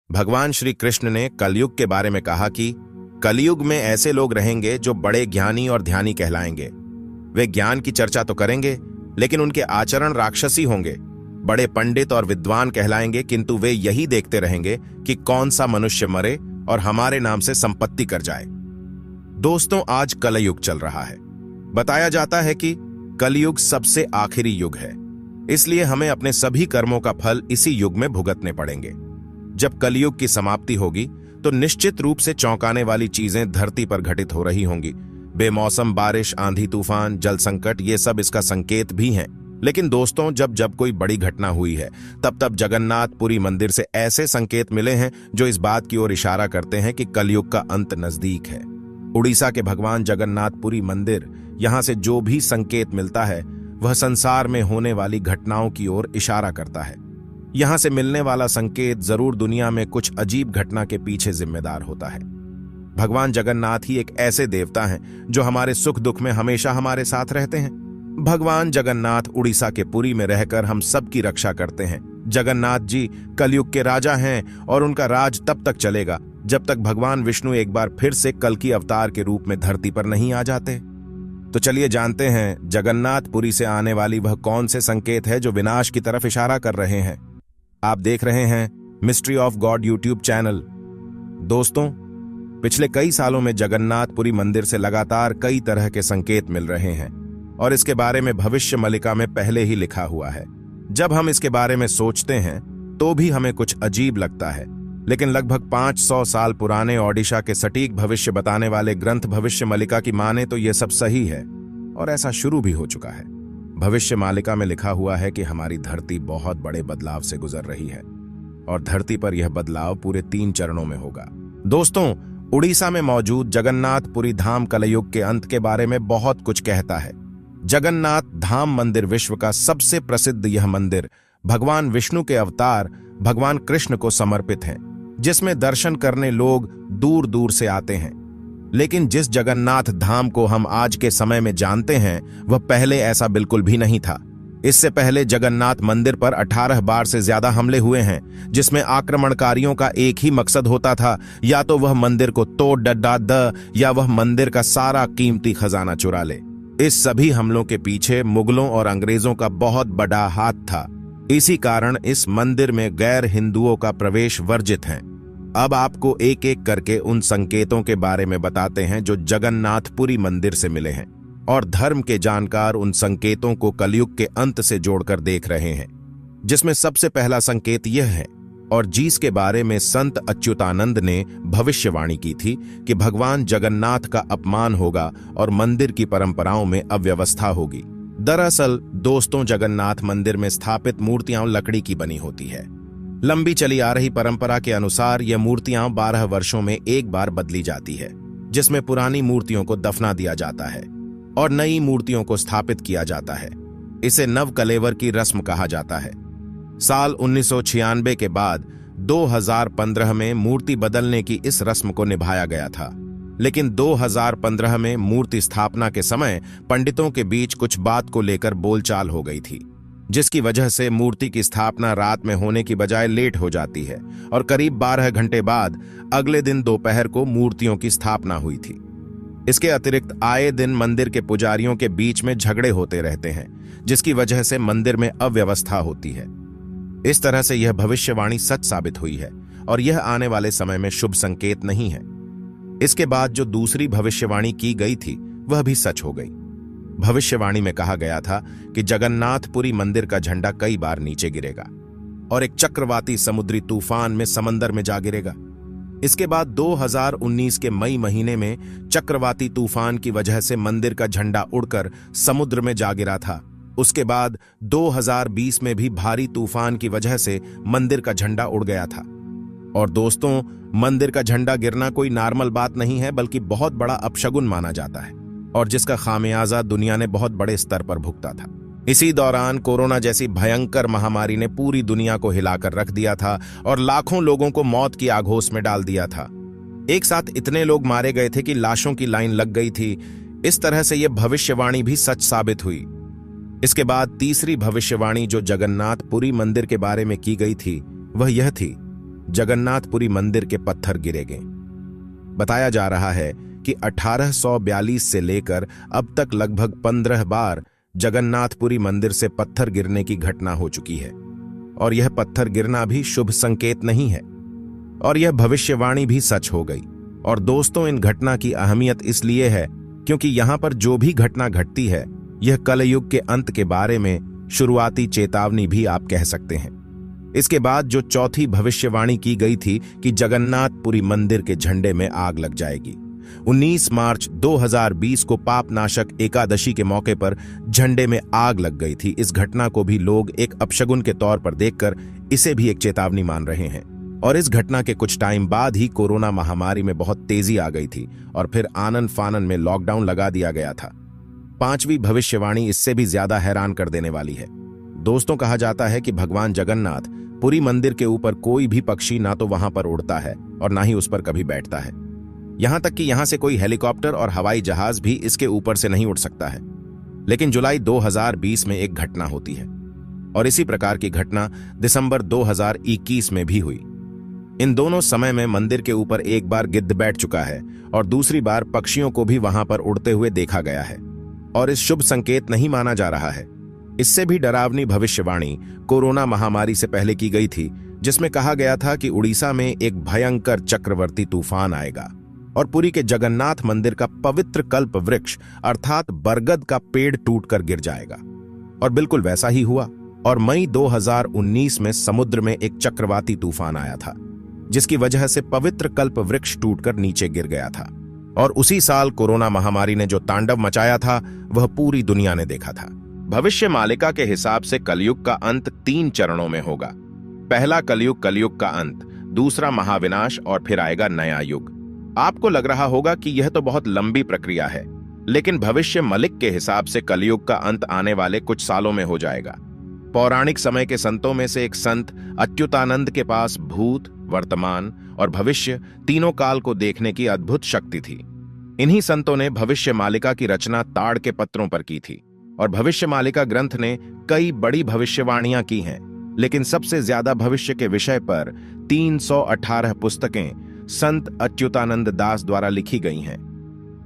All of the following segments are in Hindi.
भगवान श्री कृष्ण ने कलयुग के बारे में कहा कि कलयुग में ऐसे लोग रहेंगे जो बड़े ज्ञानी और ध्यानी कहलाएंगे। वे ज्ञान की चर्चा तो करेंगे, लेकिन उनके आचरण राक्षसी होंगे। बड़े पंडित और विद्वान कहलाएंगे, किंतु वे यही देखते रहेंगे कि कौन सा मनुष्य मरे और हमारे नाम से संपत्ति कर जाए। दोस्तों, आज कलयुग चल रहा है। बताया जाता है कि कलयुग सबसे आखिरी युग है, इसलिए हमें अपने सभी कर्मों का फल इसी युग में भुगतने पड़ेंगे। जब कलयुग की समाप्ति होगी तो निश्चित रूप से चौंकाने वाली चीजें धरती पर घटित हो रही होंगी। बेमौसम बारिश, आंधी तूफान, जल संकट, ये सब इसका संकेत भी हैं। लेकिन दोस्तों, जब जब कोई बड़ी घटना हुई है तब तब जगन्नाथपुरी मंदिर से ऐसे संकेत मिले हैं जो इस बात की ओर इशारा करते हैं कि कलयुग का अंत नजदीक है। उड़ीसा के भगवान जगन्नाथपुरी मंदिर, यहां से जो भी संकेत मिलता है वह संसार में होने वाली घटनाओं की ओर इशारा करता है। यहां से मिलने वाला संकेत जरूर दुनिया में कुछ अजीब घटना के पीछे जिम्मेदार होता है। भगवान जगन्नाथ ही एक ऐसे देवता हैं जो हमारे सुख दुख में हमेशा हमारे साथ रहते हैं। भगवान जगन्नाथ उड़ीसा के पुरी में रहकर हम सब की रक्षा करते हैं। जगन्नाथ जी कलयुग के राजा हैं और उनका राज तब तक चलेगा जब तक भगवान विष्णु एक बार फिर से कल्कि अवतार के रूप में धरती पर नहीं आ जाते। तो चलिए जानते हैं जगन्नाथपुरी से आने वाली वह कौन से संकेत है जो विनाश की तरफ इशारा कर रहे हैं। आप देख रहे हैं mystery of God YouTube channel. दोस्तों, पिछले कई सालों में जगन्नाथपुरी मंदिर से लगातार कई तरह के संकेत मिल रहे हैं और इसके बारे में भविष्य मलिका में पहले ही लिखा हुआ है। जब हम इसके बारे में सोचते हैं तो भी हमें कुछ अजीब लगता है, लेकिन लगभग 500 साल पुराने ओडिशा के सटीक भविष्य बताने वाले ग्रंथ भविष्य मलिका की माने तो यह सब सही है और ऐसा शुरू भी हो चुका है। भविष्य मालिका में लिखा हुआ है कि हमारी धरती बहुत बड़े बदलाव से गुजर रही है और धरती पर यह बदलाव पूरे 3 चरणों में होगा। दोस्तों, उड़ीसा में मौजूद जगन्नाथपुरी धाम कलयुग के अंत के बारे में बहुत कुछ कहता है। जगन्नाथ धाम मंदिर विश्व का सबसे प्रसिद्ध यह मंदिर भगवान विष्णु के अवतार भगवान कृष्ण को समर्पित है, जिसमें दर्शन करने लोग दूर दूर से आते हैं। लेकिन जिस जगन्नाथ धाम को हम आज के समय में जानते हैं वह पहले ऐसा बिल्कुल भी नहीं था। इससे पहले जगन्नाथ मंदिर पर 18 बार से ज्यादा हमले हुए हैं, जिसमें आक्रमणकारियों का एक ही मकसद होता था, या तो वह मंदिर को तोड़ डड्डा द या वह मंदिर का सारा कीमती खजाना चुरा ले। इस सभी हमलों के पीछे मुगलों और अंग्रेजों का बहुत बड़ा हाथ था। इसी कारण इस मंदिर में गैर हिंदुओं का प्रवेश वर्जित है। अब आपको एक एक करके उन संकेतों के बारे में बताते हैं जो जगन्नाथपुरी मंदिर से मिले हैं, और धर्म के जानकार उन संकेतों को कलयुग के अंत से जोड़कर देख रहे हैं। जिसमें सबसे पहला संकेत यह है, और जिसके बारे में संत अच्युतानंद ने भविष्यवाणी की थी, कि भगवान जगन्नाथ का अपमान होगा और मंदिर की परंपराओं में अव्यवस्था होगी। दरअसल दोस्तों, जगन्नाथ मंदिर में स्थापित मूर्तियां लकड़ी की बनी होती है। लंबी चली आ रही परंपरा के अनुसार यह मूर्तियां 12 वर्षों में एक बार बदली जाती है, जिसमें पुरानी मूर्तियों को दफना दिया जाता है और नई मूर्तियों को स्थापित किया जाता है। इसे नवकलेवर की रस्म कहा जाता है। साल 1996 के बाद 2015 में मूर्ति बदलने की इस रस्म को निभाया गया था, लेकिन 2015 में मूर्ति स्थापना के समय पंडितों के बीच कुछ बात को लेकर बोलचाल हो गई थी, जिसकी वजह से मूर्ति की स्थापना रात में होने की बजाय लेट हो जाती है और करीब 12 घंटे बाद अगले दिन दोपहर को मूर्तियों की स्थापना हुई थी। इसके अतिरिक्त आए दिन मंदिर के पुजारियों के बीच में झगड़े होते रहते हैं, जिसकी वजह से मंदिर में अव्यवस्था होती है। इस तरह से यह भविष्यवाणी सच साबित हुई है और यह आने वाले समय में शुभ संकेत नहीं है। इसके बाद जो दूसरी भविष्यवाणी की गई थी वह भी सच हो गई। भविष्यवाणी में कहा गया था कि जगन्नाथपुरी मंदिर का झंडा कई बार नीचे गिरेगा और एक चक्रवाती समुद्री तूफान में समंदर में जा गिरेगा। इसके बाद 2019 के मई महीने में चक्रवाती तूफान की वजह से मंदिर का झंडा उड़कर समुद्र में जा गिरा था। उसके बाद 2020 में भी भारी तूफान की वजह से मंदिर का झंडा उड़ गया था। और दोस्तों, मंदिर का झंडा गिरना कोई नॉर्मल बात नहीं है, बल्कि बहुत बड़ा अपशगुन माना जाता है और जिसका खामियाजा दुनिया ने बहुत बड़े स्तर पर भुगता था। इसी दौरान कोरोना जैसी भयंकर महामारी ने पूरी दुनिया को हिलाकर रख दिया था और लाखों लोगों को मौत की आगोश में डाल दिया था। एक साथ इतने लोग मारे गए थे कि लाशों की लाइन लग गई थी। इस तरह से यह भविष्यवाणी भी सच साबित हुई। इसके बाद तीसरी भविष्यवाणी जो जगन्नाथपुरी मंदिर के बारे में की गई थी वह यह थी, जगन्नाथपुरी मंदिर के पत्थर गिरेंगे। बताया जा रहा है कि 1842 से लेकर अब तक लगभग 15 बार जगन्नाथपुरी मंदिर से पत्थर गिरने की घटना हो चुकी है, और यह पत्थर गिरना भी शुभ संकेत नहीं है, और यह भविष्यवाणी भी सच हो गई। और दोस्तों, इन घटना की अहमियत इसलिए है क्योंकि यहां पर जो भी घटना घटती है, यह कलयुग के अंत के बारे में शुरुआती चेतावनी भी आप कह सकते हैं। इसके बाद जो चौथी भविष्यवाणी की गई थी कि जगन्नाथपुरी मंदिर के झंडे में आग लग जाएगी, 19 मार्च 2020 को पापनाशक एकादशी के मौके पर झंडे में आग लग गई थी। इस घटना को भी लोग एक अपशगुन के तौर पर देखकर इसे भी एक चेतावनी मान रहे हैं। और इस घटना के कुछ टाइम बाद ही कोरोना महामारी में बहुत तेजी आ गई थी और फिर आनन फानन में लॉकडाउन लगा दिया गया था। पांचवी भविष्यवाणी इससे भी ज्यादा हैरान कर देने वाली है। दोस्तों, कहा जाता है कि भगवान जगन्नाथ पुरी मंदिर के ऊपर कोई भी पक्षी ना तो वहां पर उड़ता है और ना ही उस पर कभी बैठता है। यहां तक कि यहां से कोई हेलीकॉप्टर और हवाई जहाज भी इसके ऊपर से नहीं उड़ सकता है। लेकिन जुलाई 2020 में एक घटना होती है, और इसी प्रकार की घटना दिसंबर 2021 में भी हुई। इन दोनों समय में मंदिर के ऊपर एक बार गिद्ध बैठ चुका है और दूसरी बार पक्षियों को भी वहां पर उड़ते हुए देखा गया है, और इस शुभ संकेत नहीं माना जा रहा है। इससे भी डरावनी भविष्यवाणी कोरोना महामारी से पहले की गई थी, जिसमें कहा गया था कि उड़ीसा में एक भयंकर चक्रवर्ती तूफान आएगा और पुरी के जगन्नाथ मंदिर का पवित्र कल्प वृक्ष अर्थात बरगद का पेड़ टूटकर गिर जाएगा। और बिल्कुल वैसा ही हुआ, और मई 2019 में समुद्र में एक चक्रवाती तूफान आया था, जिसकी वजह से पवित्र कल्प वृक्ष टूटकर नीचे गिर गया था। और उसी साल कोरोना महामारी ने जो तांडव मचाया था, वह पूरी दुनिया ने देखा था। भविष्य मालिका के हिसाब से कलयुग का अंत 3 चरणों में होगा। पहला कलयुग, कलयुग का अंत, दूसरा महाविनाश, और फिर आएगा नया युग। आपको लग रहा होगा कि यह तो बहुत लंबी प्रक्रिया है, लेकिन भविष्य मलिक के हिसाब से कलयुग का अंत आने वाले कुछ सालों में हो जाएगा। पौराणिक समय के संतों में से एक संत अच्युतानंद के पास भूत, वर्तमान और भविष्य तीनों काल को देखने की अद्भुत शक्ति थी। इन्हीं संतों ने भविष्य मालिका की रचना ताड़ के पत्रों पर की थी, और भविष्य मालिका ग्रंथ ने कई बड़ी भविष्यवाणियां की हैं, लेकिन सबसे ज्यादा भविष्य के विषय पर 318 पुस्तकें संत अच्युतानंद दास द्वारा लिखी गई हैं।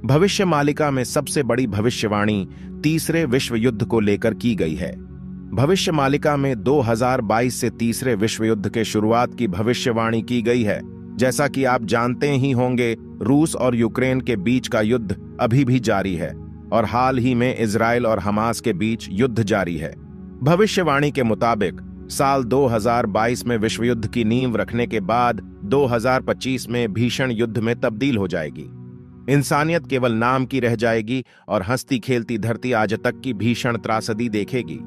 भविष्य मालिका में सबसे बड़ी भविष्यवाणी तीसरे विश्व युद्ध को लेकर की गई है। भविष्य मालिका में 2022 से तीसरे विश्व युद्ध के शुरुआत की भविष्यवाणी की गई है। जैसा कि आप जानते ही होंगे, रूस और यूक्रेन के बीच का युद्ध अभी भी जारी है, और हाल ही में इजराइल और हमास के बीच युद्ध जारी है। भविष्यवाणी के मुताबिक साल 2022 में विश्व युद्ध की नींव रखने के बाद 2025 में भीषण युद्ध में तब्दील हो जाएगी। इंसानियत केवल नाम की रह जाएगी और हंसती खेलती धरती आज तक की भीषण त्रासदी देखेगी।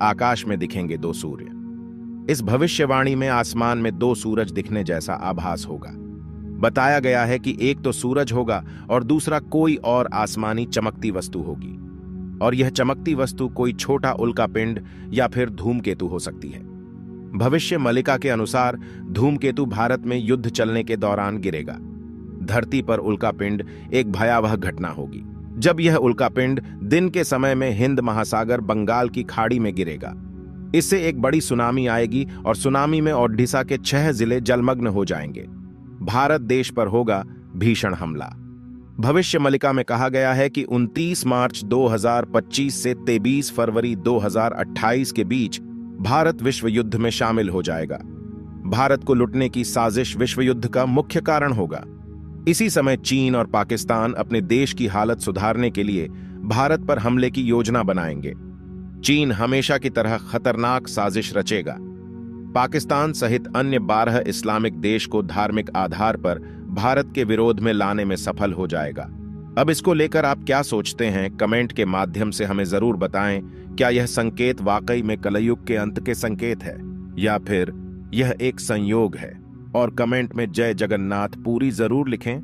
आकाश में दिखेंगे 2 सूर्य। इस भविष्यवाणी में आसमान में 2 सूरज दिखने जैसा आभास होगा। बताया गया है कि एक तो सूरज होगा और दूसरा कोई और आसमानी चमकती वस्तु होगी, और यह चमकती वस्तु कोई छोटा उल्कापिंड या फिर धूमकेतु हो सकती है। भविष्य मलिका के अनुसार धूमकेतु भारत में युद्ध चलने के दौरान गिरेगा। धरती पर उल्कापिंड एक भयावह घटना होगी, जब यह उल्कापिंड दिन के समय में हिंद महासागर बंगाल की खाड़ी में गिरेगा। इससे एक बड़ी सुनामी आएगी और सुनामी में ओडिशा के 6 जिले जलमग्न हो जाएंगे। भारत देश पर होगा भीषण हमला। भविष्य मलिका में कहा गया है कि 29 मार्च 2025 से 23 फरवरी 2028 के बीच भारत विश्व युद्ध में शामिल हो जाएगा। भारत को लुटने की साजिश विश्व युद्ध का मुख्य कारण होगा। इसी समय चीन और पाकिस्तान अपने देश की हालत सुधारने के लिए भारत पर हमले की योजना बनाएंगे। चीन हमेशा की तरह खतरनाक साजिश रचेगा। पाकिस्तान सहित अन्य 12 इस्लामिक देश को धार्मिक आधार पर भारत के विरोध में लाने में सफल हो जाएगा। अब इसको लेकर आप क्या सोचते हैं? कमेंट के माध्यम से हमें जरूर बताएं। क्या यह संकेत वाकई में कलयुग के अंत के संकेत है, या फिर यह एक संयोग है? और कमेंट में जय जगन्नाथ पुरी जरूर लिखें।